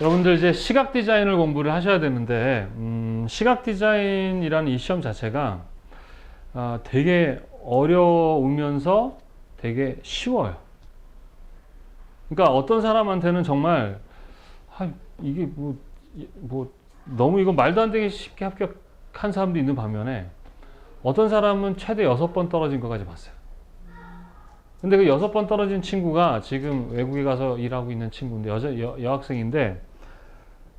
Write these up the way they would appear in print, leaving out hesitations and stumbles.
여러분들 이제 시각 디자인을 공부를 하셔야 되는데, 시각 디자인이라는 이 시험 자체가 되게 어려우면서 되게 쉬워요. 그러니까 어떤 사람한테는 정말 이게 뭐 너무 이거 말도 안 되게 쉽게 합격한 사람도 있는 반면에 어떤 사람은 최대 6번 떨어진 것까지 봤어요. 근데 그 6번 떨어진 친구가 지금 외국에 가서 일하고 있는 친구인데 여학생인데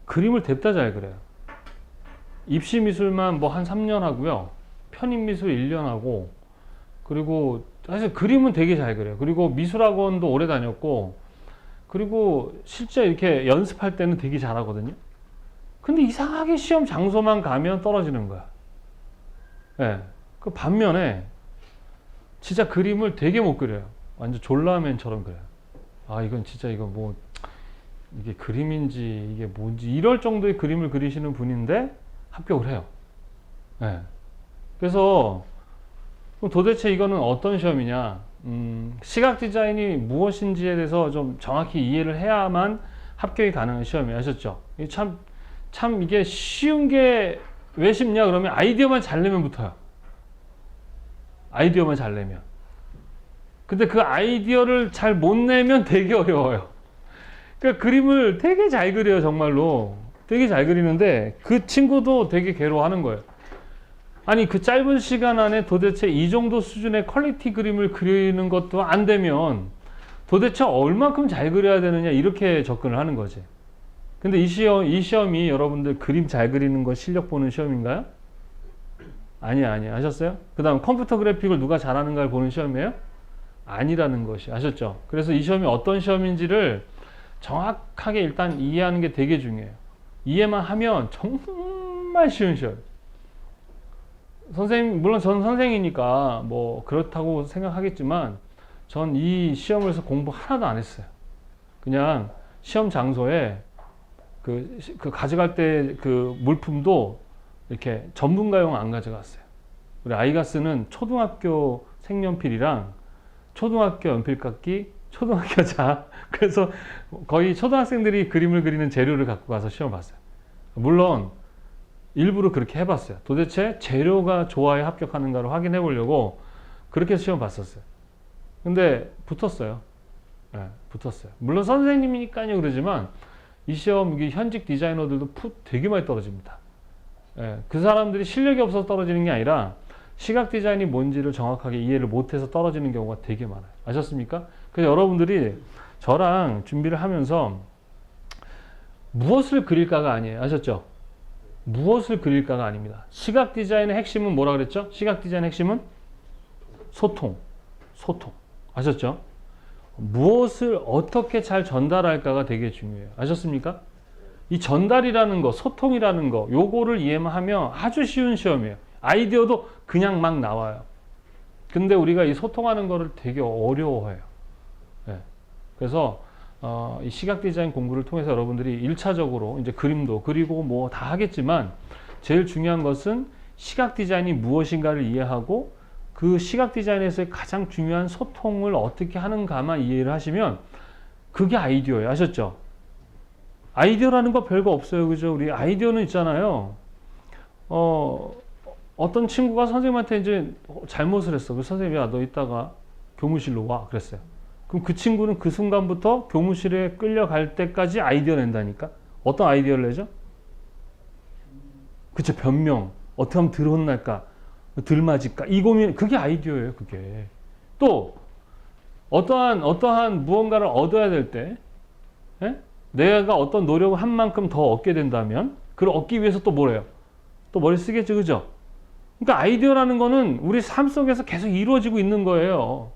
그림을 냅다 잘 그려요. 입시 미술만 뭐 한 3년 하고요. 편입 미술 1년 하고, 그리고 사실 그림은 되게 잘 그려요. 그리고 미술학원도 오래 다녔고, 그리고 실제 이렇게 연습할 때는 되게 잘하거든요. 근데 이상하게 시험 장소만 가면 떨어지는 거야. 예. 그 반면에 진짜 그림을 되게 못 그려요. 완전 졸라맨처럼 그려요. 아, 이건 진짜 이거 뭐 이게 그림인지 이게 뭔지 이럴 정도의 그림을 그리시는 분인데 합격을 해요. 예. 그래서 그럼 도대체 이거는 어떤 시험이냐? 시각 디자인이 무엇인지에 대해서 좀 정확히 이해를 해야만 합격이 가능한 시험이에요. 아셨죠? 참 이게 쉬운 게 왜 쉽냐? 그러면 아이디어만 잘 내면 붙어요. 아이디어만 잘 내면. 근데 그 아이디어를 잘 못 내면 되게 어려워요. 그러니까 그림을 되게 잘 그려요, 정말로. 되게 잘 그리는데 그 친구도 되게 괴로워하는 거예요. 아니, 그 짧은 시간 안에 도대체 이 정도 수준의 퀄리티 그림을 그리는 것도 안 되면 도대체 얼만큼 잘 그려야 되느냐, 이렇게 접근을 하는 거지. 근데 이 시험이 여러분들 그림 잘 그리는 거 실력 보는 시험인가요? 아니야. 하셨어요? 그 다음 컴퓨터 그래픽을 누가 잘하는가를 보는 시험이에요? 아니라는 것이. 아셨죠? 그래서 이 시험이 어떤 시험인지를 정확하게 일단 이해하는 게 되게 중요해요. 이해만 하면 정말 쉬운 시험. 물론 저는 선생이니까 뭐 그렇다고 생각하겠지만 전 이 시험에서 공부 하나도 안 했어요. 그냥 시험 장소에 그 가져갈 때 그 물품도 이렇게 전문가용 안 가져갔어요. 우리 아이가 쓰는 초등학교 색연필이랑 초등학교 연필깎이, 초등학교 그래서 거의 초등학생들이 그림을 그리는 재료를 갖고 가서 시험 봤어요. 물론 일부러 그렇게 해봤어요. 도대체 재료가 좋아야 합격하는가를 확인해 보려고 그렇게 시험 봤었어요. 근데 붙었어요. 네, 붙었어요. 물론 선생님이니까요 그러지만 이 시험 현직 디자이너들도 되게 많이 떨어집니다. 네, 그 사람들이 실력이 없어서 떨어지는 게 아니라 시각 디자인이 뭔지를 정확하게 이해를 못해서 떨어지는 경우가 되게 많아요. 아셨습니까? 그래서 여러분들이 저랑 준비를 하면서 무엇을 그릴까가 아니에요. 아셨죠? 무엇을 그릴까가 아닙니다. 시각 디자인의 핵심은 뭐라 그랬죠? 시각 디자인의 핵심은 소통. 아셨죠? 무엇을 어떻게 잘 전달할까가 되게 중요해요. 아셨습니까? 이 전달이라는 거, 소통이라는 거, 요거를 이해만 하면 아주 쉬운 시험이에요. 아이디어도 그냥 막 나와요. 근데 우리가 이 소통하는 거를 되게 어려워해요. 네. 그래서 이 시각 디자인 공부를 통해서 여러분들이 1차적으로 이제 그림도 그리고 뭐 다 하겠지만 제일 중요한 것은 시각 디자인이 무엇인가를 이해하고 그 시각 디자인에서의 가장 중요한 소통을 어떻게 하는가만 이해를 하시면 그게 아이디어예요. 아셨죠? 아이디어라는 거 별거 없어요. 그죠? 우리 아이디어는 있잖아요. 어떤 친구가 선생님한테 이제 잘못을 했어. 그 선생님이 야, 너 이따가 교무실로 와. 그랬어요. 그럼 그 친구는 그 순간부터 교무실에 끌려갈 때까지 아이디어 낸다니까? 어떤 아이디어를 내죠? 그쵸, 변명. 어떻게 하면 덜 혼날까? 덜 맞을까? 이 고민, 그게 아이디어예요, 그게. 또, 어떠한 무언가를 얻어야 될 때, 예? 내가 어떤 노력을 한 만큼 더 얻게 된다면, 그걸 얻기 위해서 또 뭐래요? 또 머리 쓰겠죠, 그죠? 그러니까 아이디어라는 거는 우리 삶 속에서 계속 이루어지고 있는 거예요.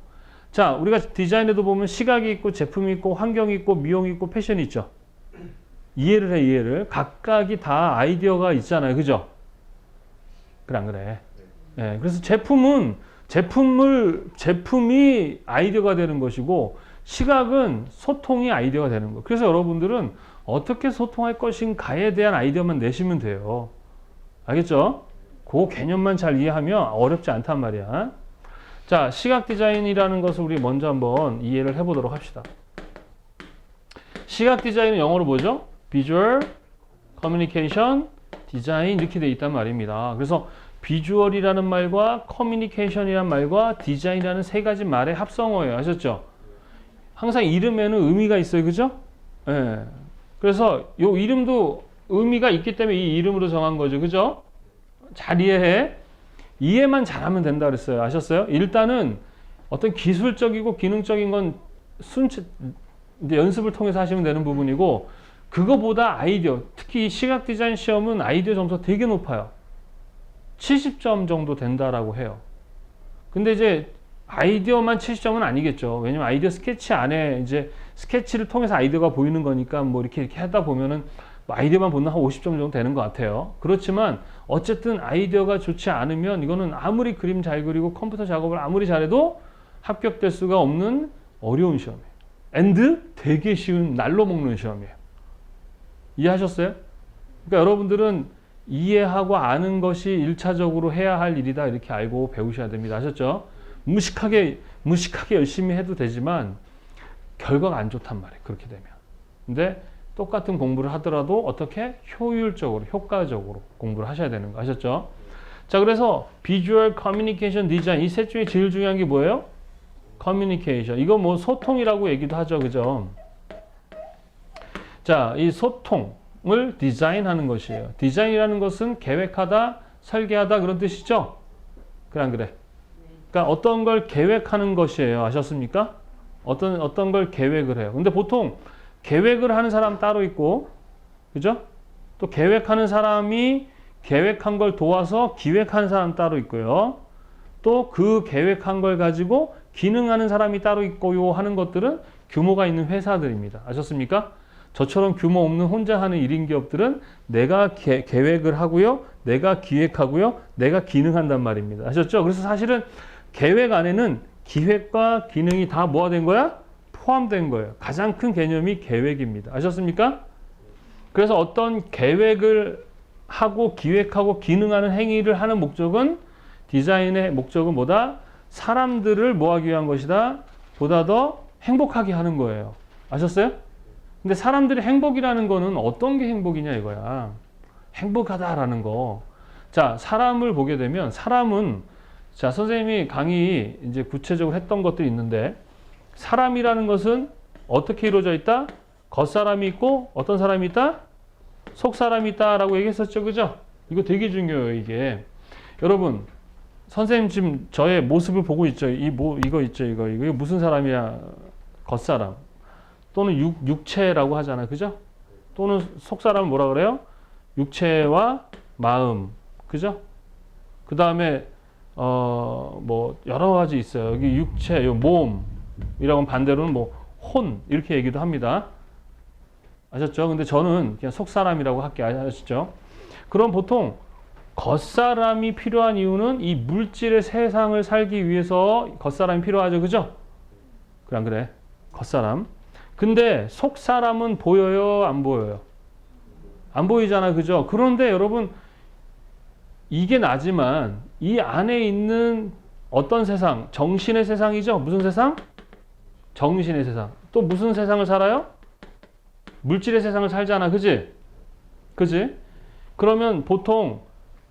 자, 우리가 디자인에도 보면 시각이 있고 제품이 있고 환경이 있고 미용이 있고 패션이 있죠. 이해를 해, 이해를. 각각이 다 아이디어가 있잖아요. 그죠? 그래, 안 그래? 네, 그래서 제품이 아이디어가 되는 것이고 시각은 소통이 아이디어가 되는 거예요. 그래서 여러분들은 어떻게 소통할 것인가에 대한 아이디어만 내시면 돼요. 알겠죠? 그 개념만 잘 이해하면 어렵지 않단 말이야. 자, 시각 디자인이라는 것을 우리 먼저 한번 이해를 해보도록 합시다. 시각 디자인은 영어로 뭐죠? 비주얼, 커뮤니케이션, 디자인 이렇게 돼 있단 말입니다. 그래서 비주얼이라는 말과 커뮤니케이션이라는 말과 디자인이라는 세 가지 말의 합성어예요. 아셨죠? 항상 이름에는 의미가 있어요. 그죠? 예. 그래서 요 이름도 의미가 있기 때문에 이 이름으로 정한 거죠. 그죠? 잘 이해해. 이해만 잘하면 된다 그랬어요. 아셨어요? 일단은 어떤 기술적이고 기능적인 건 이제 연습을 통해서 하시면 되는 부분이고, 그거보다 아이디어, 특히 시각 디자인 시험은 아이디어 점수가 되게 높아요. 70점 정도 된다라고 해요. 근데 이제 아이디어만 70점은 아니겠죠. 왜냐면 아이디어 스케치 안에 이제 스케치를 통해서 아이디어가 보이는 거니까 뭐 이렇게 하다 보면은 아이디어만 보면 한 50점 정도 되는 것 같아요. 그렇지만 어쨌든 아이디어가 좋지 않으면 이거는 아무리 그림 잘 그리고 컴퓨터 작업을 아무리 잘해도 합격될 수가 없는 어려운 시험이에요. 앤드 되게 쉬운 날로 먹는 시험이에요. 이해하셨어요? 그러니까 여러분들은 이해하고 아는 것이 1차적으로 해야 할 일이다 이렇게 알고 배우셔야 됩니다. 아셨죠? 무식하게 열심히 해도 되지만 결과가 안 좋단 말이에요. 그렇게 되면. 근데 똑같은 공부를 하더라도 어떻게 효율적으로, 효과적으로 공부를 하셔야 되는 거 아셨죠? 자, 그래서 비주얼, 커뮤니케이션, 디자인 이 셋 중에 제일 중요한 게 뭐예요? 커뮤니케이션. 이거 뭐 소통이라고 얘기도 하죠. 그죠? 자, 이 소통을 디자인하는 것이에요. 디자인이라는 것은 계획하다, 설계하다 그런 뜻이죠? 그래 안 그래? 그러니까 어떤 걸 계획하는 것이에요. 아셨습니까? 어떤 걸 계획을 해요. 근데 보통 계획을 하는 사람 따로 있고, 그죠? 또 계획하는 사람이 계획한 걸 도와서 기획하는 사람 따로 있고요. 또 그 계획한 걸 가지고 기능하는 사람이 따로 있고요 하는 것들은 규모가 있는 회사들입니다. 아셨습니까? 저처럼 규모 없는 혼자 하는 1인 기업들은 내가 계획을 하고요. 내가 기획하고요. 내가 기능한단 말입니다. 아셨죠? 그래서 사실은 계획 안에는 기획과 기능이 다 뭐가 된 거야? 포함된 거예요. 가장 큰 개념이 계획입니다. 아셨습니까? 그래서 어떤 계획을 하고 기획하고 기능하는 행위를 하는 목적은, 디자인의 목적은 뭐다? 사람들을 뭐하기 위한 것이다? 보다 더 행복하게 하는 거예요. 아셨어요? 근데 사람들의 행복이라는 거는 어떤 게 행복이냐 이거야. 행복하다라는 거. 자, 사람을 보게 되면 사람은, 자, 선생님이 강의 이제 구체적으로 했던 것들이 있는데, 사람이라는 것은 어떻게 이루어져 있다? 겉사람이 있고 어떤 사람이 있다? 속사람이 있다라고 얘기했었죠. 그죠? 이거 되게 중요해요, 이게. 여러분, 선생님 지금 저의 모습을 보고 있죠. 이거 있죠. 이거 무슨 사람이야? 겉사람. 또는 육체라고 하잖아요. 그죠? 또는 속사람은 뭐라 그래요? 육체와 마음. 그죠? 그 다음에 뭐 여러 가지 있어요. 여기 육체, 몸이라고 반대로는 뭐 혼 이렇게 얘기도 합니다. 아셨죠? 근데 저는 그냥 속사람이라고 할게. 아시죠? 그럼 보통 겉사람이 필요한 이유는 이 물질의 세상을 살기 위해서 겉사람이 필요하죠. 그죠? 그래 안 그래? 겉사람. 근데 속사람은 보여요? 안 보여요? 안 보이잖아. 그죠? 그런데 여러분, 이게 나지만 이 안에 있는 어떤 세상? 정신의 세상이죠. 무슨 세상? 정신의 세상. 또 무슨 세상을 살아요? 물질의 세상을 살잖아. 그지? 그지? 그러면 보통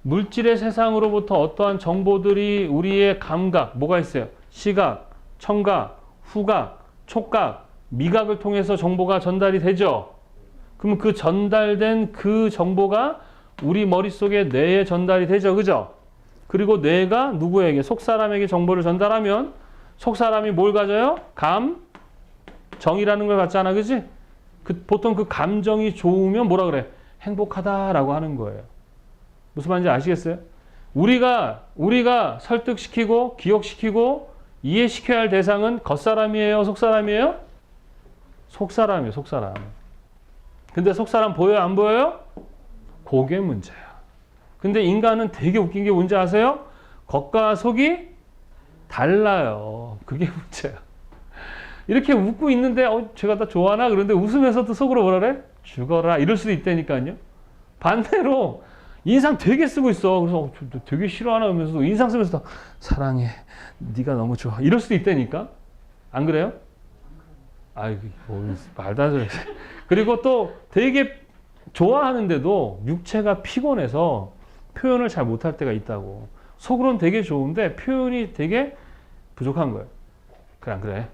물질의 세상으로부터 어떠한 정보들이 우리의 감각, 뭐가 있어요? 시각, 청각, 후각, 촉각, 미각을 통해서 정보가 전달이 되죠. 그럼 그 전달된 그 정보가 우리 머릿속에 뇌에 전달이 되죠. 그죠? 그리고 뇌가 누구에게? 속사람에게 정보를 전달하면 속사람이 뭘 가져요? 정이라는 걸 갖잖아. 그지? 보통 그 감정이 좋으면 뭐라 그래? 행복하다라고 하는 거예요. 무슨 말인지 아시겠어요? 우리가 설득시키고 기억시키고 이해시켜야 할 대상은 겉사람이에요? 속사람이에요? 속사람이에요. 속사람. 근데 속사람 보여요? 안 보여요? 그게 문제야. 근데 인간은 되게 웃긴 게 뭔지 아세요? 겉과 속이 달라요. 그게 문제야. 이렇게 웃고 있는데 제가 다 좋아하나? 그런데 웃으면서도 속으로 뭐라 그래? 죽어라. 이럴 수도 있다니까요. 반대로 인상 되게 쓰고 있어. 그래서 되게 싫어하나 하면서도 인상 쓰면서도 사랑해. 네가 너무 좋아. 이럴 수도 있다니까. 안 그래요? 아이고, 말도 안 돼. 그리고 또 되게 좋아하는데도 육체가 피곤해서 표현을 잘 못할 때가 있다고. 속으로는 되게 좋은데 표현이 되게 부족한 거예요. 그래 안 그래?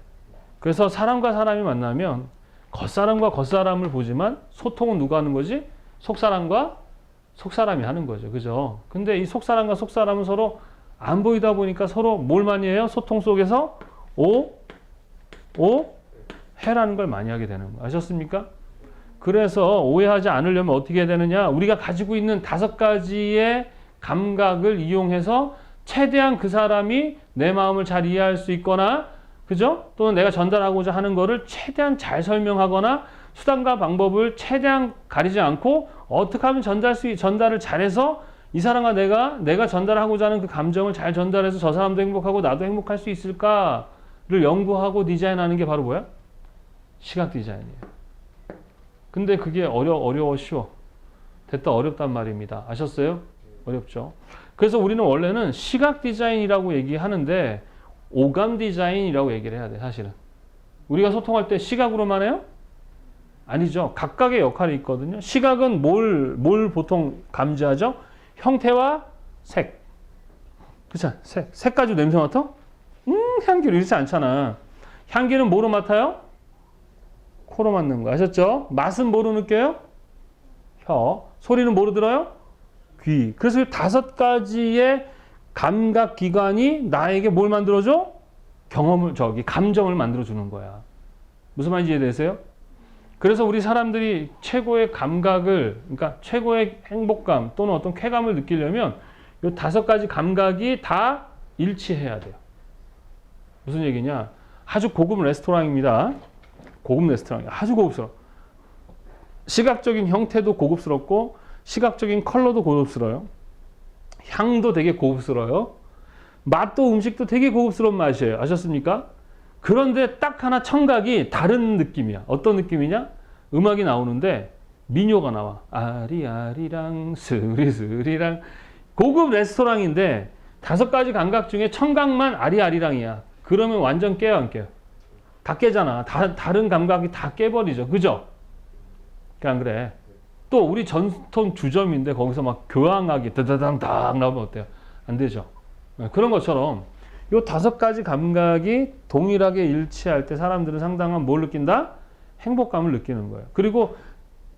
그래서 사람과 사람이 만나면 겉사람과 겉사람을 보지만 소통은 누가 하는 거지? 속사람과 속사람이 하는 거죠. 그죠? 근데 이 속사람과 속사람은 서로 안 보이다 보니까 서로 뭘 많이 해요? 소통 속에서 해라는 걸 많이 하게 되는 거예요. 아셨습니까? 그래서 오해하지 않으려면 어떻게 해야 되느냐? 우리가 가지고 있는 5가지의 감각을 이용해서 최대한 그 사람이 내 마음을 잘 이해할 수 있거나, 그죠? 또는 내가 전달하고자 하는 거를 최대한 잘 설명하거나 수단과 방법을 최대한 가리지 않고 어떻게 하면 전달을 잘해서 이 사람과 내가 전달하고자 하는 그 감정을 잘 전달해서 저 사람도 행복하고 나도 행복할 수 있을까를 연구하고 디자인하는 게 바로 뭐야? 시각 디자인이에요. 근데 그게 어려워 쉬워. 됐다 어렵단 말입니다. 아셨어요? 어렵죠. 그래서 우리는 원래는 시각 디자인이라고 얘기하는데 오감 디자인이라고 얘기를 해야 돼. 사실은 우리가 소통할 때 시각으로만 해요? 아니죠. 각각의 역할이 있거든요. 시각은 뭘 보통 감지하죠? 형태와 색. 그렇죠? 색 가지고 냄새 맡아? 향기로 이렇지 않잖아. 향기는 뭐로 맡아요? 코로 맡는 거. 아셨죠? 맛은 뭐로 느껴요? 혀. 소리는 뭐로 들어요? 귀. 그래서 5가지의 감각 기관이 나에게 뭘 만들어줘? 감정을 만들어주는 거야. 무슨 말인지 이해되세요? 그래서 우리 사람들이 최고의 감각을, 그러니까 최고의 행복감 또는 어떤 쾌감을 느끼려면 이 5가지 감각이 다 일치해야 돼요. 무슨 얘기냐? 아주 고급 레스토랑입니다. 고급 레스토랑이 아주 고급스러워. 시각적인 형태도 고급스럽고 시각적인 컬러도 고급스러워요. 향도 되게 고급스러워요. 맛도 음식도 되게 고급스러운 맛이에요. 아셨습니까? 그런데 딱 하나 청각이 다른 느낌이야. 어떤 느낌이냐? 음악이 나오는데 민요가 나와. 아리아리랑 스리스리랑. 고급 레스토랑인데 5가지 감각 중에 청각만 아리아리랑이야. 그러면 완전 깨요 안 깨요? 다 깨잖아. 다른 감각이 다 깨버리죠. 그죠? 안 그래? 또 우리 전통 주점인데 거기서 막 교향악이 다다당당 나오면 어때요? 안 되죠. 그런 것처럼 이 5가지 감각이 동일하게 일치할 때 사람들은 상당한 뭘 느낀다? 행복감을 느끼는 거예요. 그리고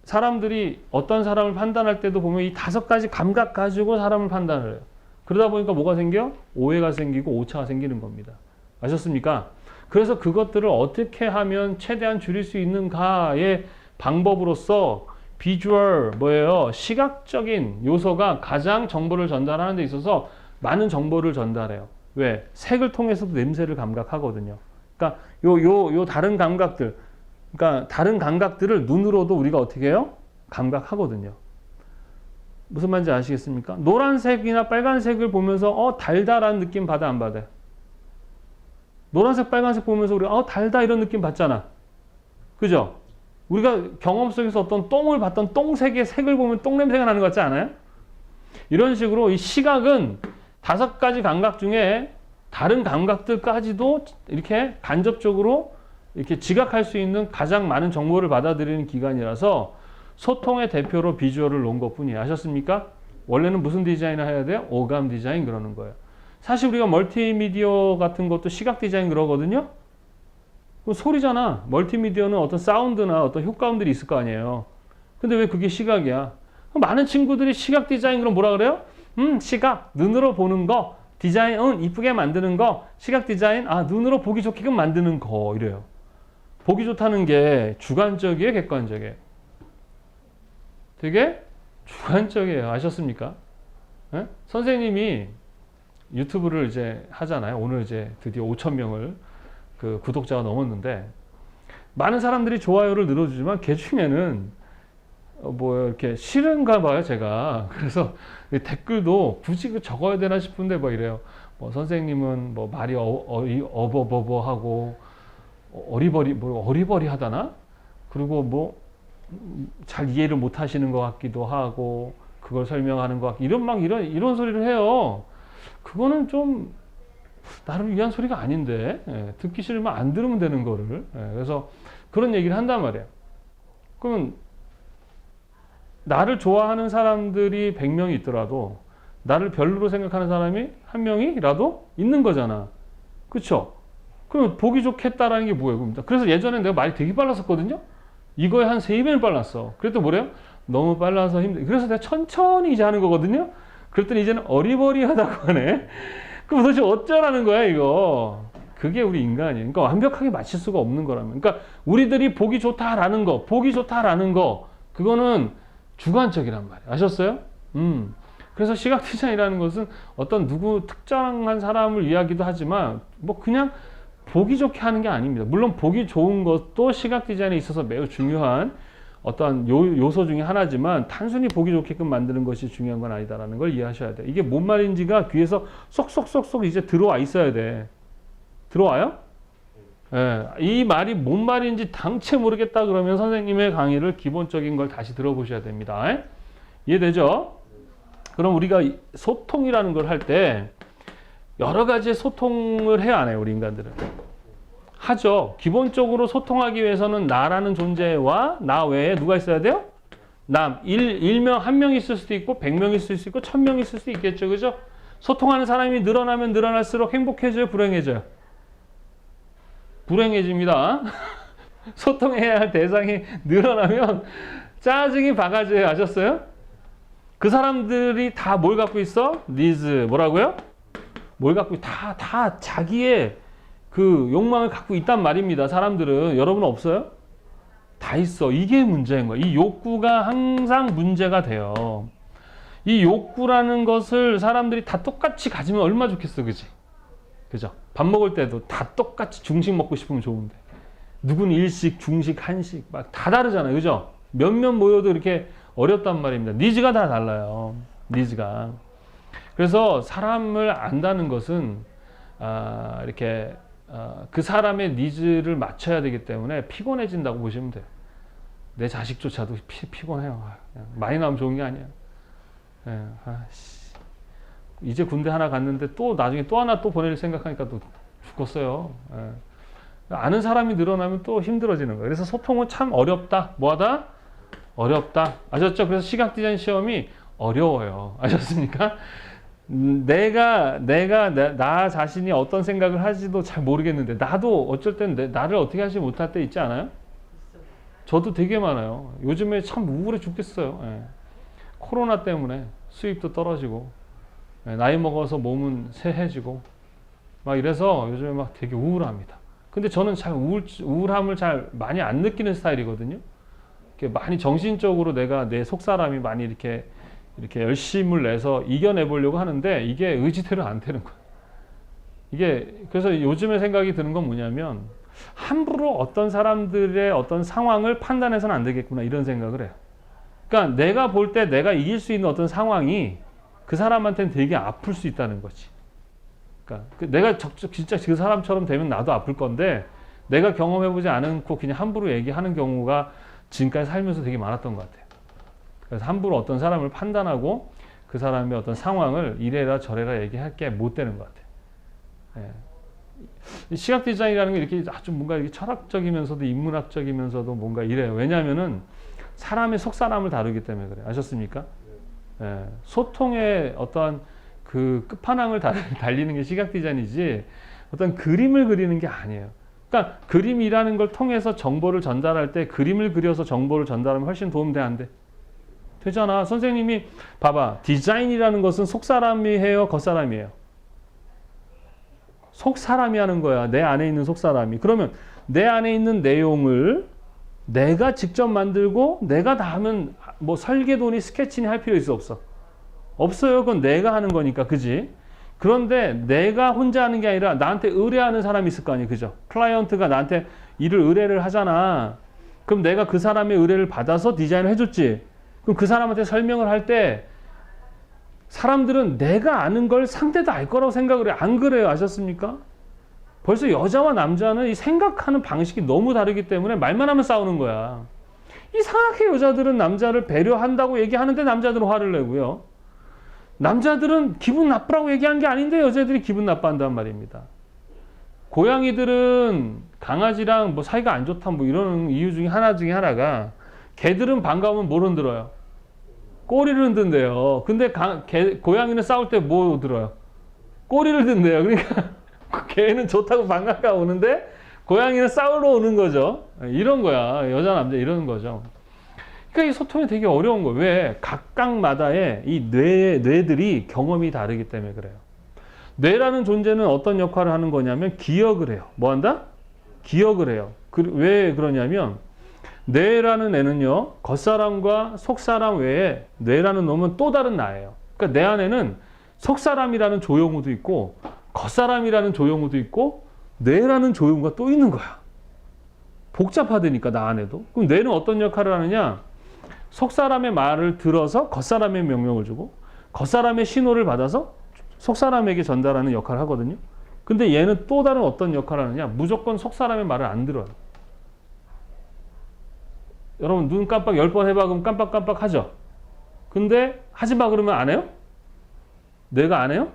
사람들이 어떤 사람을 판단할 때도 보면 이 5가지 감각 가지고 사람을 판단을 해요. 그러다 보니까 뭐가 생겨? 오해가 생기고 오차가 생기는 겁니다. 아셨습니까? 그래서 그것들을 어떻게 하면 최대한 줄일 수 있는가의 방법으로서 비주얼 뭐예요? 시각적인 요소가 가장 정보를 전달하는 데 있어서 많은 정보를 전달해요. 왜? 색을 통해서도 냄새를 감각하거든요. 그러니까 요 다른 감각들, 그러니까 다른 감각들을 눈으로도 우리가 어떻게 해요? 감각하거든요. 무슨 말인지 아시겠습니까? 노란색이나 빨간색을 보면서 달달한 느낌 받아 안 받아요? 노란색, 빨간색 보면서 우리 달다 이런 느낌 받잖아. 그죠? 우리가 경험 속에서 어떤 똥을 봤던 똥색의 색을 보면 똥 냄새가 나는 것 같지 않아요? 이런 식으로 이 시각은 5가지 감각 중에 다른 감각들까지도 이렇게 간접적으로 이렇게 지각할 수 있는 가장 많은 정보를 받아들이는 기관이라서 소통의 대표로 비주얼을 놓은 것뿐이에요. 아셨습니까? 원래는 무슨 디자인을 해야 돼요? 오감 디자인 그러는 거예요. 사실 우리가 멀티미디어 같은 것도 시각 디자인 그러거든요. 그럼 소리잖아. 멀티미디어는 어떤 사운드나 어떤 효과음들이 있을 거 아니에요. 근데 왜 그게 시각이야? 많은 친구들이 시각 디자인 그럼 뭐라 그래요? 시각, 눈으로 보는 거. 디자인, 이쁘게 만드는 거. 시각 디자인, 눈으로 보기 좋게끔 만드는 거. 이래요. 보기 좋다는 게 주관적이에요? 객관적이에요? 되게 주관적이에요. 아셨습니까? 네? 선생님이 유튜브를 이제 하잖아요. 오늘 이제 드디어 5,000명을 그 구독자가 넘었는데 많은 사람들이 좋아요를 늘어주지만 걔 중에는 뭐 이렇게 싫은가 봐요, 제가. 그래서 댓글도 굳이 그 적어야 되나 싶은데 뭐 이래요. 뭐 선생님은 뭐 말이 어버버버하고 어리버리하다나? 그리고 뭐 잘 이해를 못 하시는 것 같기도 하고 그걸 설명하는 것 같고 이런 소리를 해요. 그거는 좀 나를 위한 소리가 아닌데 듣기 싫으면 안 들으면 되는 거를 그래서 그런 얘기를 한단 말이에요. 그러면 나를 좋아하는 사람들이 100명이 있더라도 나를 별로로 생각하는 사람이 한 명이라도 있는 거잖아. 그쵸? 그럼 보기 좋겠다라는 게 뭐예요? 그래서 예전에 내가 말이 되게 빨랐었거든요? 이거에 한 3배는 빨랐어. 그랬더니 뭐래요? 너무 빨라서 힘들어. 그래서 내가 천천히 이제 하는 거거든요? 그랬더니 이제는 어리버리하다고 하네? 그럼 도대체 어쩌라는 거야, 이거? 그게 우리 인간이에요. 그러니까 완벽하게 맞출 수가 없는 거라면. 그러니까 우리들이 보기 좋다라는 거, 보기 좋다라는 거, 그거는 주관적이란 말이에요. 아셨어요? 그래서 시각 디자인이라는 것은 어떤 누구 특정한 사람을 이야기도 하지만 뭐 그냥 보기 좋게 하는 게 아닙니다. 물론 보기 좋은 것도 시각 디자인에 있어서 매우 중요한 어떤 요소 중에 하나지만 단순히 보기 좋게끔 만드는 것이 중요한 건 아니다라는 걸 이해하셔야 돼요. 이게 뭔 말인지가 귀에서 쏙쏙쏙쏙 이제 들어와 있어야 돼. 들어와요? 예, 이 말이 뭔 말인지 당체 모르겠다 그러면 선생님의 강의를 기본적인 걸 다시 들어보셔야 됩니다. 이해되죠? 그럼 우리가 소통이라는 걸 할 때 여러 가지 소통을 해야 안 해요, 우리 인간들은? 하죠. 기본적으로 소통하기 위해서는 나라는 존재와 나 외에 누가 있어야 돼요? 남. 일명 한 명 있을 수도 있고 100명 있을 수 있고 1000명 있을 수도 있겠죠. 그죠? 소통하는 사람이 늘어나면 늘어날수록 행복해져요, 불행해져요? 불행해집니다. 소통해야 할 대상이 늘어나면 짜증이 바가지예요. 아셨어요? 그 사람들이 다 뭘 갖고 있어? 니즈. 뭐라고요? 뭘 갖고 다 자기의 그 욕망을 갖고 있단 말입니다. 사람들은. 여러분 없어요? 다 있어. 이게 문제인 거예요. 이 욕구가 항상 문제가 돼요. 이 욕구라는 것을 사람들이 다 똑같이 가지면 얼마나 좋겠어. 그지? 그죠? 밥 먹을 때도 다 똑같이 중식 먹고 싶으면 좋은데 누구는 일식, 중식, 한식 막 다 다르잖아요. 그죠? 몇몇 모여도 이렇게 어렵단 말입니다. 니즈가 다 달라요. 니즈가. 그래서 사람을 안다는 것은 이렇게 그 사람의 니즈를 맞춰야 되기 때문에 피곤해진다고 보시면 돼요. 내 자식조차도 피곤해요. 많이 나오면 좋은 게 아니에요. 이제 군대 하나 갔는데 또 나중에 또 하나 또 보낼 생각하니까 또 죽겠어요. 아는 사람이 늘어나면 또 힘들어지는 거예요. 그래서 소통은 참 어렵다. 뭐하다? 어렵다. 아셨죠? 그래서 시각 디자인 시험이 어려워요. 아셨습니까? 나 자신이 어떤 생각을 하지도 잘 모르겠는데 나도 어쩔 땐 나를 어떻게 하지 못할 때 있지 않아요? 저도 되게 많아요. 요즘에 참 우울해 죽겠어요. 코로나 때문에 수입도 떨어지고 나이 먹어서 몸은 쇠해지고 막 이래서 요즘에 막 되게 우울합니다. 근데 저는 잘 우울함을 잘 많이 안 느끼는 스타일이거든요. 이렇게 많이 정신적으로 내가 내 속사람이 많이 이렇게 열심을 내서 이겨내 보려고 하는데 이게 의지대로 안 되는 거예요. 이게 그래서 요즘에 생각이 드는 건 뭐냐면 함부로 어떤 사람들의 어떤 상황을 판단해서는 안 되겠구나 이런 생각을 해요. 그러니까 내가 볼 때 내가 이길 수 있는 어떤 상황이 그 사람한테는 되게 아플 수 있다는 거지. 그러니까 내가 진짜 그 사람처럼 되면 나도 아플 건데 내가 경험해보지 않고 그냥 함부로 얘기하는 경우가 지금까지 살면서 되게 많았던 것 같아요. 그래서 함부로 어떤 사람을 판단하고 그 사람의 어떤 상황을 이래라 저래라 얘기할 게 못 되는 것 같아요. 시각 디자인이라는 게 이렇게 아주 뭔가 이렇게 철학적이면서도 인문학적이면서도 뭔가 이래요. 왜냐하면은 사람의 속사람을 다루기 때문에 그래요. 아셨습니까? 소통의 어떤 그 끝판왕을 달리는 게 시각 디자인이지 어떤 그림을 그리는 게 아니에요. 그러니까 그림이라는 걸 통해서 정보를 전달할 때 그림을 그려서 정보를 전달하면 훨씬 도움돼 안 돼? 되잖아. 선생님이 봐봐. 디자인이라는 것은 속사람이 해요? 겉사람이에요? 속사람이 하는 거야. 내 안에 있는 속사람이. 그러면 내 안에 있는 내용을 내가 직접 만들고 내가 다 하면 뭐 설계도니 스케치니 할 필요 있어 없어? 없어요. 그건 내가 하는 거니까. 그지? 그런데 내가 혼자 하는 게 아니라 나한테 의뢰하는 사람이 있을 거 아니에요. 그죠? 클라이언트가 나한테 일을 의뢰를 하잖아. 그럼 내가 그 사람의 의뢰를 받아서 디자인을 해줬지. 그럼 그 사람한테 설명을 할 때 사람들은 내가 아는 걸 상대도 알 거라고 생각을 해요. 안 그래요? 아셨습니까? 벌써 여자와 남자는 이 생각하는 방식이 너무 다르기 때문에 말만 하면 싸우는 거야. 이상하게 여자들은 남자를 배려한다고 얘기하는데 남자들은 화를 내고요. 남자들은 기분 나쁘라고 얘기한 게 아닌데 여자들이 기분 나빠한단 말입니다. 고양이들은 강아지랑 뭐 사이가 안 좋다 뭐 이런 이유 중에 하나가 개들은 반가우면 뭘 흔들어요? 꼬리를 흔든대요. 근데 고양이는 싸울 때 뭐 들어요? 꼬리를 든대요. 그러니까 개는 좋다고 반갑게 오는데 고양이는 싸우러 오는 거죠. 이런 거야. 여자 남자 이러는 거죠. 그러니까 이 소통이 되게 어려운 거예요. 왜? 각각마다의 이 뇌들이 경험이 다르기 때문에 그래요. 뇌라는 존재는 어떤 역할을 하는 거냐면 기억을 해요. 뭐 한다? 기억을 해요. 왜 그러냐면 뇌라는 애는요, 겉사람과 속사람 외에 뇌라는 놈은 또 다른 나예요. 그러니까 내 안에는 속사람이라는 조용우도 있고 겉사람이라는 조용우도 있고 뇌라는 조용우가 또 있는 거야. 복잡하다니까 나 안에도. 그럼 뇌는 어떤 역할을 하느냐? 속사람의 말을 들어서 겉사람의 명령을 주고 겉사람의 신호를 받아서 속사람에게 전달하는 역할을 하거든요. 근데 얘는 또 다른 어떤 역할을 하느냐? 무조건 속사람의 말을 안 들어요. 여러분 눈 깜빡 10번 해봐 그러면 깜빡깜빡 하죠. 근데 하지 마 그러면 안 해요? 뇌가 안 해요?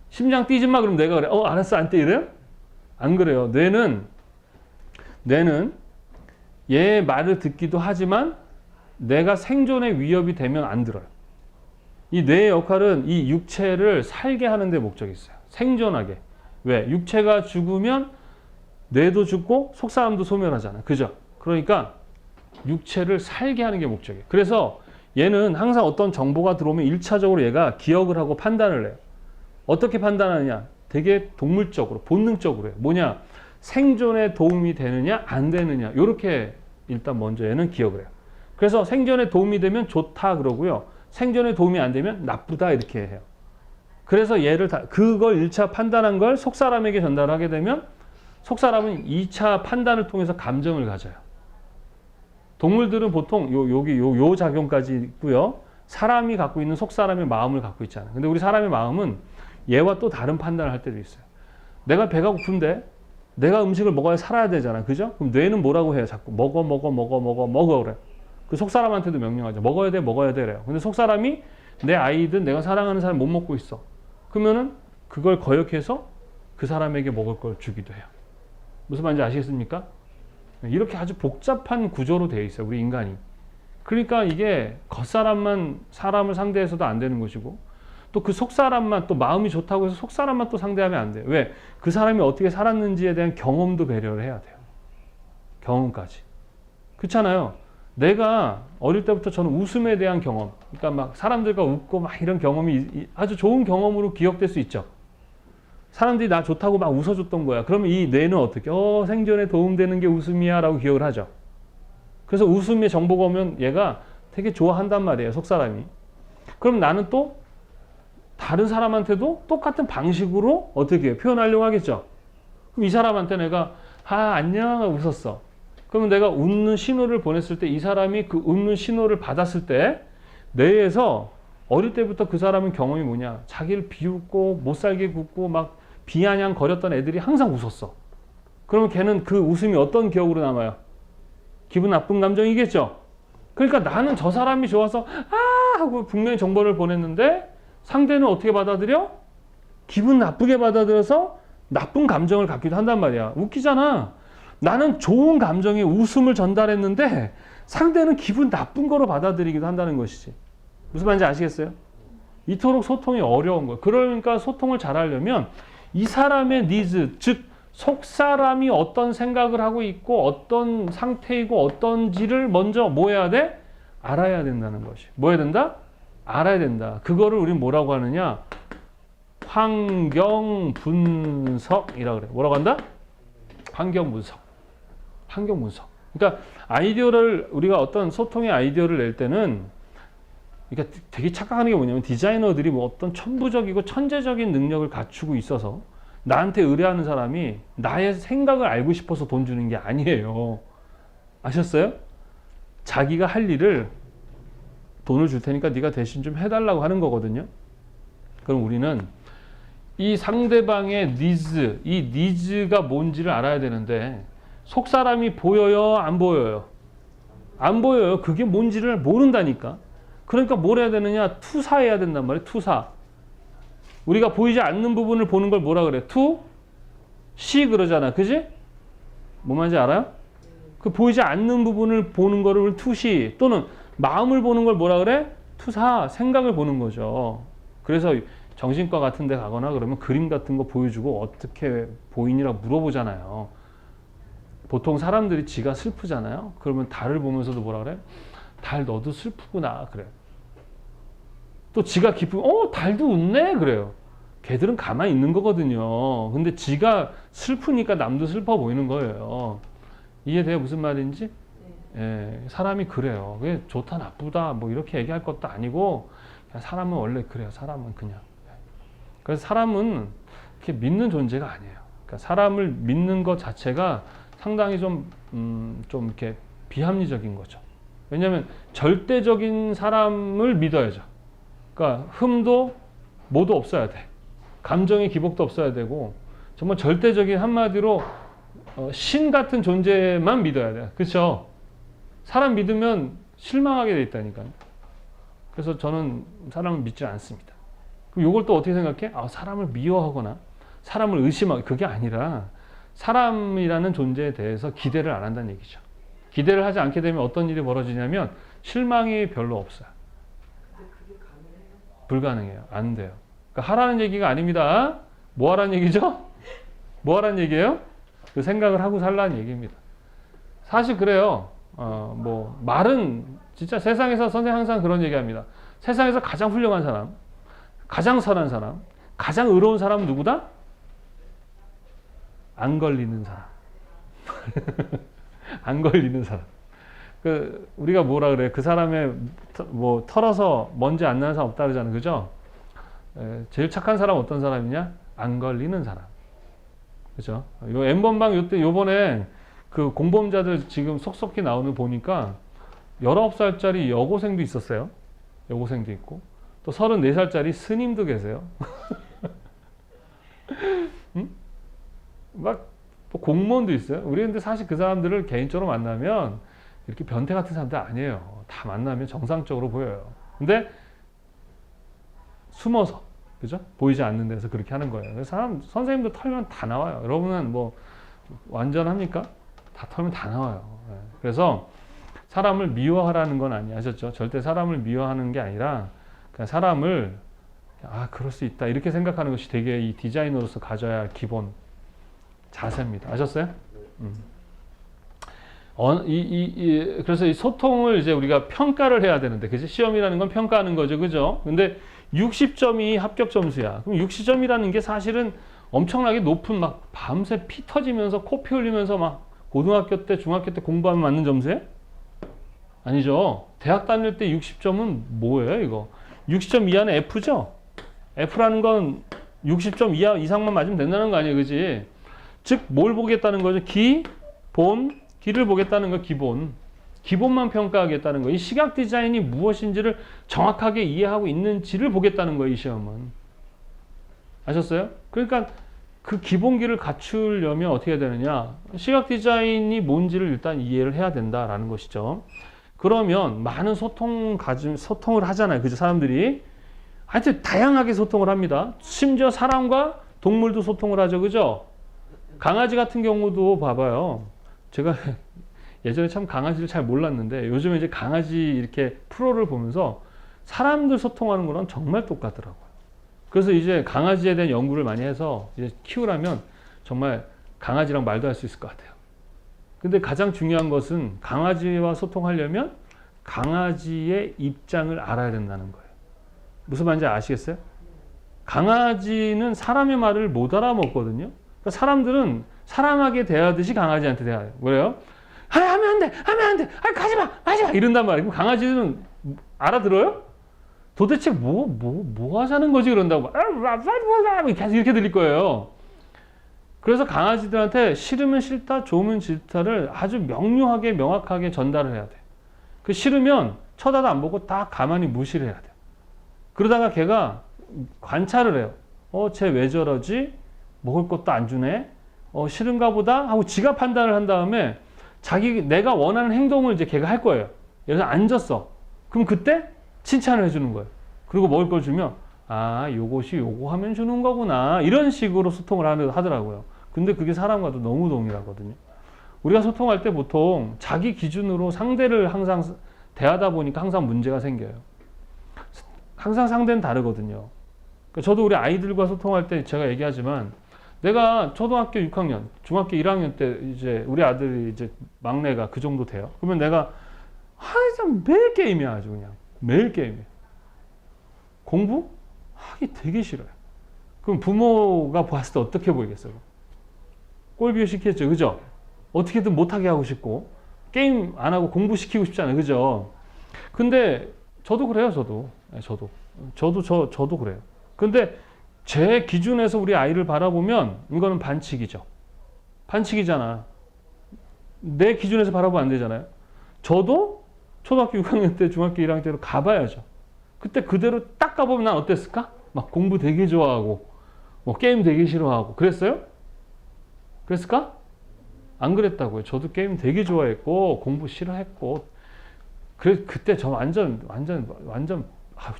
심장 뛰지 마 그러면 뇌가 그래. 알았어 안 뛰 이래요? 안 그래요. 뇌는 얘 말을 듣기도 하지만 내가 생존의 위협이 되면 안 들어요. 이 뇌의 역할은 이 육체를 살게 하는 데 목적이 있어요. 생존하게. 왜? 육체가 죽으면 뇌도 죽고 속사람도 소멸하잖아. 그죠? 그러니까 육체를 살게 하는 게 목적이에요. 그래서 얘는 항상 어떤 정보가 들어오면 1차적으로 얘가 기억을 하고 판단을 해요. 어떻게 판단하느냐? 되게 동물적으로, 본능적으로 해요. 뭐냐? 생존에 도움이 되느냐, 안 되느냐. 이렇게 일단 먼저 얘는 기억을 해요. 그래서 생존에 도움이 되면 좋다 그러고요. 생존에 도움이 안 되면 나쁘다 이렇게 해요. 그래서 얘를 그걸 1차 판단한 걸 속사람에게 전달하게 되면 속사람은 2차 판단을 통해서 감정을 가져요. 동물들은 보통 요 작용까지 있고요. 사람이 갖고 있는 속사람의 마음을 갖고 있잖아요. 근데 우리 사람의 마음은 얘와 또 다른 판단을 할 때도 있어요. 내가 배가 고픈데 내가 음식을 먹어야 살아야 되잖아. 그죠? 그럼 뇌는 뭐라고 해요? 자꾸 먹어 그래. 그 속사람한테도 명령하죠. 먹어야 돼 그래요. 근데 속사람이 내 아이든 내가 사랑하는 사람 못 먹고 있어. 그러면은 그걸 거역해서 그 사람에게 먹을 걸 주기도 해요. 무슨 말인지 아시겠습니까? 이렇게 아주 복잡한 구조로 되어 있어요. 우리 인간이. 그러니까 이게 겉사람만 사람을 상대해서도 안 되는 것이고 또 그 속사람만 또 마음이 좋다고 해서 속사람만 또 상대하면 안 돼요. 왜? 그 사람이 어떻게 살았는지에 대한 경험도 배려를 해야 돼요. 경험까지. 그렇잖아요. 내가 어릴 때부터 저는 웃음에 대한 경험, 그러니까 막 사람들과 웃고 막 이런 경험이 아주 좋은 경험으로 기억될 수 있죠. 사람들이 나 좋다고 막 웃어줬던 거야. 그러면 이 뇌는 어떻게? 생존에 도움되는 게 웃음이야 라고 기억을 하죠. 그래서 웃음의 정보가 오면 얘가 되게 좋아한단 말이에요. 속사람이. 그럼 나는 또 다른 사람한테도 똑같은 방식으로 어떻게 해요? 표현하려고 하겠죠. 그럼 이 사람한테 내가 안녕 하고 웃었어. 그러면 내가 웃는 신호를 보냈을 때 이 사람이 그 웃는 신호를 받았을 때 뇌에서 어릴 때부터 그 사람은 경험이 뭐냐? 자기를 비웃고 못살게 굽고 막 비아냥 거렸던 애들이 항상 웃었어. 그러면 걔는 그 웃음이 어떤 기억으로 남아요? 기분 나쁜 감정이겠죠? 그러니까 나는 저 사람이 좋아서 하고 분명히 정보를 보냈는데 상대는 어떻게 받아들여? 기분 나쁘게 받아들여서 나쁜 감정을 갖기도 한단 말이야. 웃기잖아. 나는 좋은 감정의 웃음을 전달했는데 상대는 기분 나쁜 거로 받아들이기도 한다는 것이지. 무슨 말인지 아시겠어요? 이토록 소통이 어려운 거예요. 그러니까 소통을 잘하려면 이 사람의 니즈, 즉 속사람이 어떤 생각을 하고 있고 어떤 상태이고 어떤지를 먼저 뭐 해야 돼? 알아야 된다는 것이. 뭐 해야 된다? 알아야 된다. 그거를 우리는 뭐라고 하느냐? 환경 분석이라고 그래. 뭐라고 한다? 환경 분석. 환경 분석. 그러니까 아이디어를 우리가 어떤 소통의 아이디어를 낼 때는 그러니까 되게 착각하는 게 뭐냐면 디자이너들이 뭐 어떤 천부적이고 천재적인 능력을 갖추고 있어서 나한테 의뢰하는 사람이 나의 생각을 알고 싶어서 돈 주는 게 아니에요. 아셨어요? 자기가 할 일을 돈을 줄 테니까 네가 대신 좀 해달라고 하는 거거든요. 그럼 우리는 이 상대방의 니즈, 이 니즈가 뭔지를 알아야 되는데 속 사람이 보여요? 안 보여요? 안 보여요. 그게 뭔지를 모른다니까. 그러니까 뭘 해야 되느냐? 투사해야 된단 말이에요. 투사. 우리가 보이지 않는 부분을 보는 걸 뭐라 그래? 시 그러잖아. 그지? 뭐 말인지 알아요? 그 보이지 않는 부분을 보는 거를 투시 또는 마음을 보는 걸 뭐라 그래? 투사, 생각을 보는 거죠. 그래서 정신과 같은 데 가거나 그러면 그림 같은 거 보여주고 어떻게 보이니라고 물어보잖아요. 보통 사람들이 지가 슬프잖아요. 그러면 달을 보면서도 뭐라 그래? 달 너도 슬프구나 그래요. 또 지가 기쁘면 달도 웃네 그래요. 걔들은 가만히 있는 거거든요. 근데 지가 슬프니까 남도 슬퍼 보이는 거예요. 이해돼요? 무슨 말인지? 예, 사람이 그래요. 그게 좋다 나쁘다 뭐 이렇게 얘기할 것도 아니고 그냥 사람은 원래 그래요. 사람은 그냥. 그래서 사람은 이렇게 믿는 존재가 아니에요. 그러니까 사람을 믿는 것 자체가 상당히 좀 이렇게 비합리적인 거죠. 왜냐하면 절대적인 사람을 믿어야죠. 그러니까 흠도 뭐도 없어야 돼. 감정의 기복도 없어야 되고 정말 절대적인 한마디로 신 같은 존재만 믿어야 돼요. 그렇죠? 사람 믿으면 실망하게 돼 있다니까요. 그래서 저는 사람을 믿지 않습니다. 그럼 이걸 또 어떻게 생각해? 사람을 미워하거나 사람을 의심하고 그게 아니라 사람이라는 존재에 대해서 기대를 안 한다는 얘기죠. 기대를 하지 않게 되면 어떤 일이 벌어지냐면 실망이 별로 없어요. 불가능해요. 안 돼요. 그러니까 하라는 얘기가 아닙니다. 뭐 하라는 얘기죠? 뭐 하라는 얘기예요? 그 생각을 하고 살라는 얘기입니다. 사실 그래요. 뭐 말은 진짜 세상에서 선생님 항상 그런 얘기합니다. 세상에서 가장 훌륭한 사람, 가장 선한 사람, 가장 의로운 사람은 누구다? 안 걸리는 사람. 안 걸리는 사람. 우리가 뭐라 그래? 그 사람의 뭐 털어서 먼지 안 나는 사람 없다 그러잖아요. 그죠? 제일 착한 사람 어떤 사람이냐? 안 걸리는 사람. 그죠? 요 N번방 요번에 그 공범자들 지금 속속히 나오는 보니까 19살짜리 여고생도 있었어요. 여고생도 있고 또 34살짜리 스님도 계세요. 응? 막 또 공무원도 있어요. 우리 근데 사실 그 사람들을 개인적으로 만나면 이렇게 변태 같은 사람들 아니에요. 다 만나면 정상적으로 보여요. 근데 숨어서 그죠? 보이지 않는 데서 그렇게 하는 거예요. 그래서 선생님도 털면 다 나와요. 여러분은 뭐 완전합니까? 다 털면 다 나와요. 그래서 사람을 미워하라는 건 아니에요. 아셨죠? 절대 사람을 미워하는 게 아니라 그냥 사람을 그럴 수 있다 이렇게 생각하는 것이 되게 이 디자이너로서 가져야 할 기본 자세입니다. 아셨어요? 그래서 이 소통을 이제 우리가 평가를 해야 되는데, 그지? 시험이라는 건 평가하는 거죠. 그죠? 근데 60점이 합격 점수야. 그럼 60점이라는 게 사실은 엄청나게 높은 막 밤새 피 터지면서 코피 흘리면서 막 고등학교 때, 중학교 때 공부하면 맞는 점수예요? 아니죠. 대학 다닐 때 60점은 뭐예요, 이거? 60점 이하는 F죠? F라는 건 60점 이상만 맞으면 된다는 거 아니에요, 그지? 즉, 뭘 보겠다는 거죠? 기를 보겠다는 거, 기본만 평가하겠다는 거. 이 시각 디자인이 무엇인지를 정확하게 이해하고 있는지를 보겠다는 거예요, 이 시험은. 아셨어요? 그러니까 그 기본기를 갖추려면 어떻게 해야 되느냐? 시각 디자인이 뭔지를 일단 이해를 해야 된다라는 것이죠. 그러면 많은 소통을 하잖아요. 그죠? 사람들이. 하여튼 다양하게 소통을 합니다. 심지어 사람과 동물도 소통을 하죠. 그죠? 강아지 같은 경우도 봐봐요. 제가 예전에 참 강아지를 잘 몰랐는데 요즘에 이제 강아지 이렇게 프로를 보면서 사람들 소통하는 거랑 정말 똑같더라고요. 그래서 이제 강아지에 대한 연구를 많이 해서 이제 키우라면 정말 강아지랑 말도 할 수 있을 것 같아요. 근데 가장 중요한 것은 강아지와 소통하려면 강아지의 입장을 알아야 된다는 거예요. 무슨 말인지 아시겠어요? 강아지는 사람의 말을 못 알아먹거든요. 그러니까 사람들은 사람에게 대하듯이 강아지한테 대해요. 그래요? 하면 안 돼! 하면 안 돼! 가지 마! 하지 마! 이런단 말이에요. 강아지는 알아들어요? 도대체 뭐 하자는 거지? 그런다고. 계속 이렇게 들릴 거예요. 그래서 강아지들한테 싫으면 싫다, 좋으면 싫다를 아주 명료하게, 명확하게 전달을 해야 돼. 그 싫으면 쳐다도 안 보고 딱 가만히 무시를 해야 돼. 그러다가 걔가 관찰을 해요. 쟤 왜 저러지? 먹을 것도 안 주네? 싫은가 보다? 하고 지가 판단을 한 다음에 내가 원하는 행동을 이제 걔가 할 거예요. 예를 들어서 앉았어. 그럼 그때 칭찬을 해주는 거예요. 그리고 먹을 걸 주면, 요것이 요거 하면 주는 거구나. 이런 식으로 소통을 하더라고요. 근데 그게 사람과도 너무 동일하거든요. 우리가 소통할 때 보통 자기 기준으로 상대를 항상 대하다 보니까 항상 문제가 생겨요. 항상 상대는 다르거든요. 그러니까 저도 우리 아이들과 소통할 때 제가 얘기하지만 내가 초등학교 6학년, 중학교 1학년 때 이제 우리 아들이 이제 막내가 그 정도 돼요. 그러면 내가 항상 매일 게임이야. 아주 그냥 매일 게임이야. 공부? 하기 되게 싫어요. 그럼 부모가 봤을 때 어떻게 보이겠어요? 꼴비교 시키겠죠. 그죠? 어떻게든 못하게 하고 싶고 게임 안 하고 공부시키고 싶잖아요. 그죠? 근데 저도 그래요. 저도 그래요. 근데 제 기준에서 우리 아이를 바라보면 이거는 반칙이죠. 반칙이잖아. 내 기준에서 바라보면 안 되잖아요. 저도 초등학교 6학년 때 중학교 1학년 때로 가봐야죠. 그때 그대로 딱 가보면 난 어땠을까? 막 공부 되게 좋아하고 뭐 게임 되게 싫어하고 그랬어요? 그랬을까? 안 그랬다고요. 저도 게임 되게 좋아했고 공부 싫어했고 그때 저 완전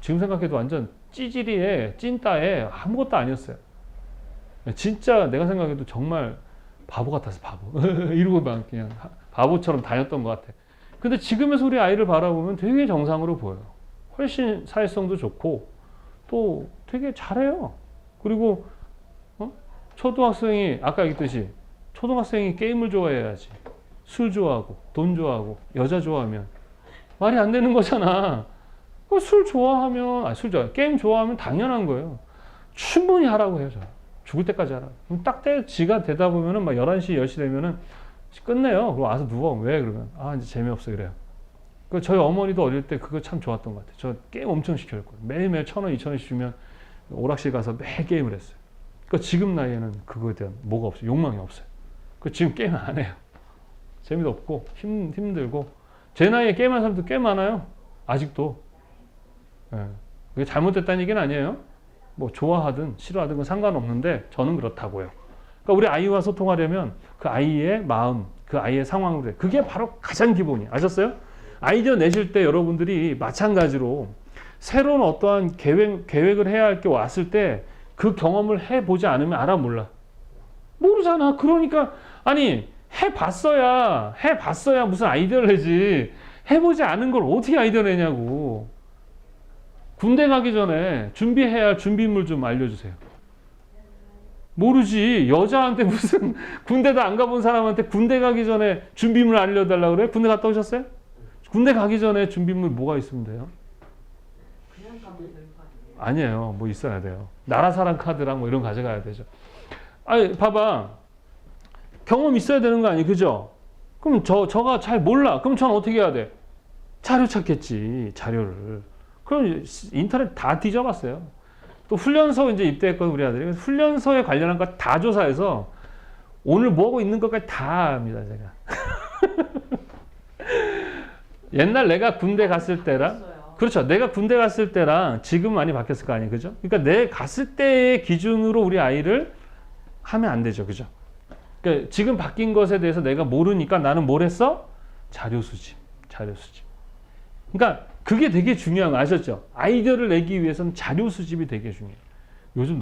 지금 생각해도 완전 찌질이에 찐따에 아무것도 아니었어요. 진짜 내가 생각해도 정말 바보 같아서 바보. 이러고 막 그냥 바보처럼 다녔던 것 같아. 근데 지금에서 우리 아이를 바라보면 되게 정상으로 보여요. 훨씬 사회성도 좋고 또 되게 잘해요. 그리고 초등학생이 아까 얘기했듯이 초등학생이 게임을 좋아해야지. 술 좋아하고 돈 좋아하고 여자 좋아하면 말이 안 되는 거잖아. 게임 좋아하면 당연한 거예요. 충분히 하라고 해요. 죽을 때까지 하라고. 그럼 딱 지가 되다 보면은 막 11시, 10시 되면은 끝내요. 그럼 와서 누워. 왜? 그러면 이제 재미없어 그래요. 저희 어머니도 어릴 때 그거 참 좋았던 것 같아요. 저 게임 엄청 시켜줬거든요. 매일매일 1,000원, 2,000원씩 주면 오락실 가서 매일 게임을 했어요. 지금 나이에는 그거에 대한 뭐가 없어요. 욕망이 없어요. 지금 게임 안 해요. 재미도 없고 힘들고 제 나이에 게임하는 사람도 꽤 많아요. 아직도. 예. 그게 잘못됐다는 얘기는 아니에요. 뭐 좋아하든 싫어하든 그건 상관없는데 저는 그렇다고요. 그러니까 우리 아이와 소통하려면 그 아이의 마음, 그 아이의 상황으로 돼. 그게 바로 가장 기본이에요. 아셨어요? 아이디어 내실 때 여러분들이 마찬가지로 새로운 어떠한 계획을 해야 할 게 왔을 때 그 경험을 해보지 않으면 알아 몰라. 모르잖아. 그러니까 해봤어야 무슨 아이디어를 내지. 해보지 않은 걸 어떻게 아이디어 내냐고. 군대 가기 전에 준비해야 할 준비물 좀 알려주세요. 모르지. 여자한테 무슨 군대도 안 가본 사람한테 군대 가기 전에 준비물 알려달라고 그래? 군대 갔다 오셨어요? 군대 가기 전에 준비물 뭐가 있으면 돼요? 그냥 가면 될 거 아니에요? 아니에요. 뭐 있어야 돼요. 나라사랑 카드랑 뭐 이런 거 가져가야 되죠. 봐봐. 경험 있어야 되는 거 아니에요? 그죠? 그럼 저가 잘 몰라. 그럼 저는 어떻게 해야 돼? 자료 찾겠지. 자료를. 그럼 인터넷 다 뒤져봤어요. 또 훈련소 이제 입대했거든 우리 아들이. 훈련소에 관련한 거 다 조사해서 오늘 뭐 하고 있는 것까지 다 압니다 제가. 옛날 내가 군대 갔을 때랑 그렇죠. 내가 군대 갔을 때랑 지금 많이 바뀌었을 거 아니에요. 그죠? 그러니까 내 갔을 때의 기준으로 우리 아이를 하면 안 되죠. 그죠? 그러니까 지금 바뀐 것에 대해서 내가 모르니까 나는 뭘 했어? 자료 수집. 그러니까 그게 되게 중요한 거 아셨죠? 아이디어를 내기 위해서는 자료 수집이 되게 중요해요. 요즘